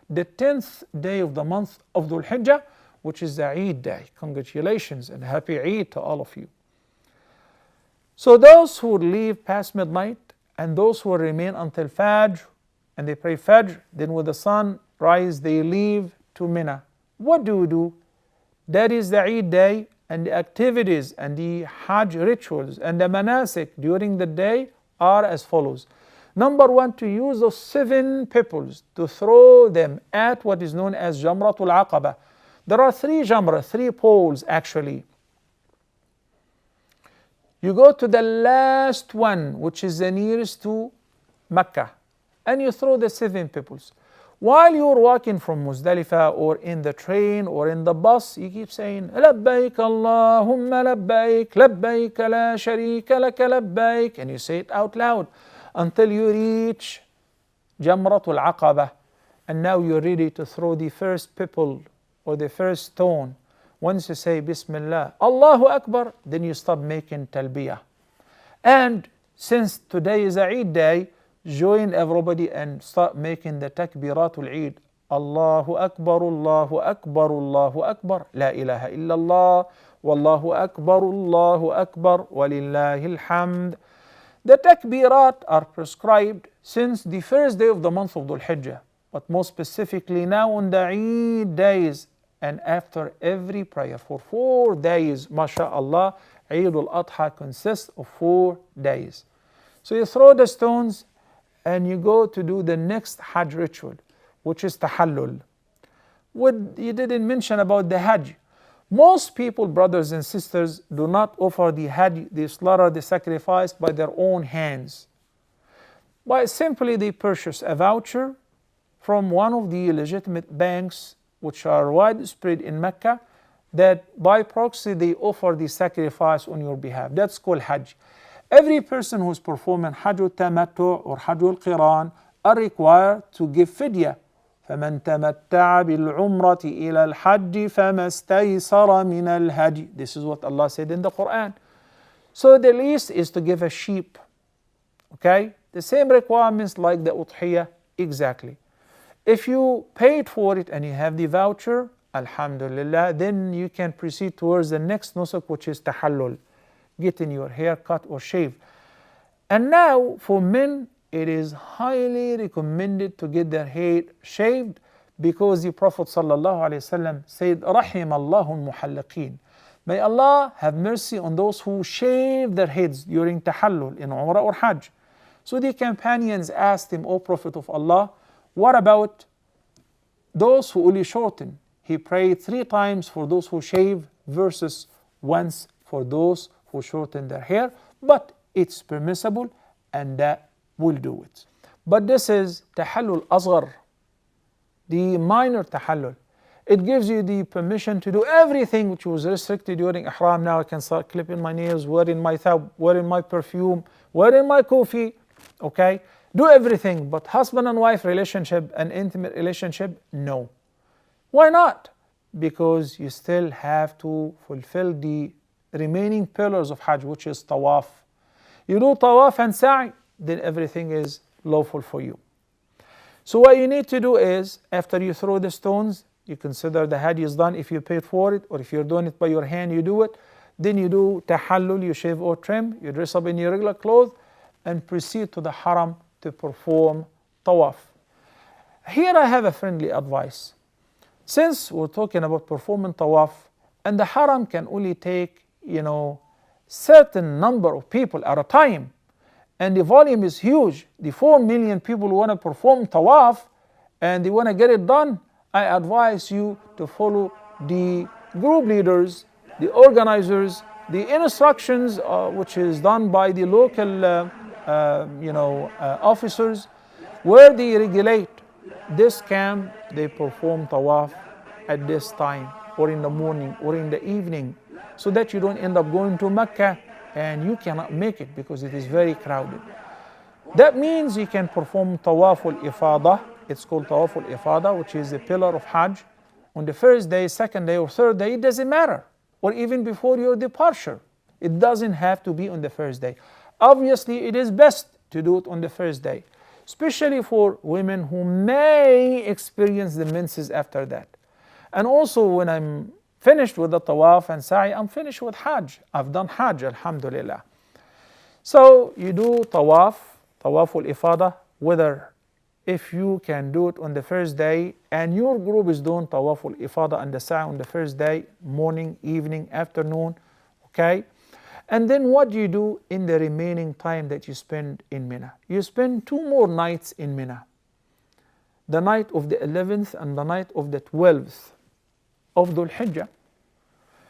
the 10th day of the month of Dhul Hijjah, which is the Eid day. Congratulations and happy Eid to all of you. So those who leave past midnight and those who remain until Fajr, and they pray Fajr, then when the sun rises, they leave to Mina. What do? That is the Eid day, and the activities and the Hajj rituals and the manasik during the day are as follows. Number one, to use those 7 pebbles to throw them at what is known as Jamratul Aqaba. There are 3 jamra, 3 poles actually. You go to the last one, which is the nearest to Mecca, and you throw the 7 pebbles. While you're walking from Muzdalifah or in the train or in the bus, you keep saying, Labbaik Allahumma labbaik, labbaik la sharika laka labbaik, and you say it out loud until you reach Jamratul Aqaba. And now you're ready to throw the first pebble or the first stone. Once you say Bismillah, Allahu Akbar, then you start making talbiyah. And since today is a Eid day, join everybody and start making the takbiratul Eid. Allahu Akbar, Allahu Akbar, Allahu Akbar, La ilaha illallah, Wallahu Akbar, Allahu Akbar, Walillahi alhamd. The takbirat are prescribed since the first day of the month of Dhul Hijjah, but more specifically now on the Eid days and after every prayer for 4 days. MashaAllah, Eid al-Adha consists of 4 days. So you throw the stones and you go to do the next Hajj ritual, which is tahallul. What you didn't mention about the Hajj. Most people, brothers and sisters, do not offer the Hajj, they slaughter the sacrifice by their own hands. But simply they purchase a voucher from one of the legitimate banks which are widespread in Mecca, that by proxy they offer the sacrifice on your behalf. That's called Hajj. Every person who is performing Hajj al-Tamattu or Hajj al-Qiran are required to give fidya. فَمَنْ تَمَتَّعَ بِالْعُمْرَةِ إِلَى الْحَجِّ فَمَا اسْتَيْسَرَ مِنَ الْهَدْيِ. This is what Allah said in the Quran. So the least is to give a sheep. Okay? The same requirements like the udhiyah exactly. If you paid for it and you have the voucher, alhamdulillah, then you can proceed towards the next nusuk, which is tahallul, getting your hair cut or shaved. And now for men, it is highly recommended to get their hair shaved, because the Prophet ﷺ said, Rahim Allahu al-muhalliqeen. May Allah have mercy on those who shave their heads during tahallul in Umrah or Hajj. So the companions asked him, O Prophet of Allah, what about those who only shorten? He prayed 3 times for those who shave versus once for those who shorten their hair, but it's permissible and that will do it. But this is tahallul asghar, the minor tahallul. It gives you the permission to do everything which was restricted during ihram. Now I can start clipping my nails, wearing my thawb, wearing my perfume, wearing my kufi. Okay, do everything, but husband and wife relationship and intimate relationship, no. Why not? Because you still have to fulfill the remaining pillars of Hajj, which is tawaf. You do tawaf and sa'i, then everything is lawful for you. So what you need to do is, after you throw the stones, you consider the Hajj is done if you paid for it, or if you're doing it by your hand, you do it. Then you do tahallul, you shave or trim, you dress up in your regular clothes, and proceed to the haram to perform tawaf. Here I have a friendly advice. Since we're talking about performing tawaf, and the haram can only take, certain number of people at a time, and the volume is huge, the 4 million people who want to perform tawaf, and they want to get it done, I advise you to follow the group leaders, the organizers, the instructions which is done by the local officers, where they regulate this camp, they perform tawaf at this time, or in the morning, or in the evening, so that you don't end up going to Mecca and you cannot make it because it is very crowded. That means you can perform tawaf al-ifadah. It's called tawaf al-ifadah, which is the pillar of Hajj. On the first day, second day, or third day, it doesn't matter. Or even before your departure. It doesn't have to be on the first day. Obviously, it is best to do it on the first day. especially for women who may experience the menses after that. And also when I'm finished with the tawaf and sa'i, I'm finished with Hajj. I've done Hajj, alhamdulillah. So you do tawaful ifada, whether if you can do it on the first day and your group is doing tawaful ifada and the sa'i on the first day, morning, evening, afternoon, okay? And then what do you do in the remaining time that you spend in Mina? You spend 2 more nights in Mina. The night of the 11th and the night of the 12th of Dhul Hijjah.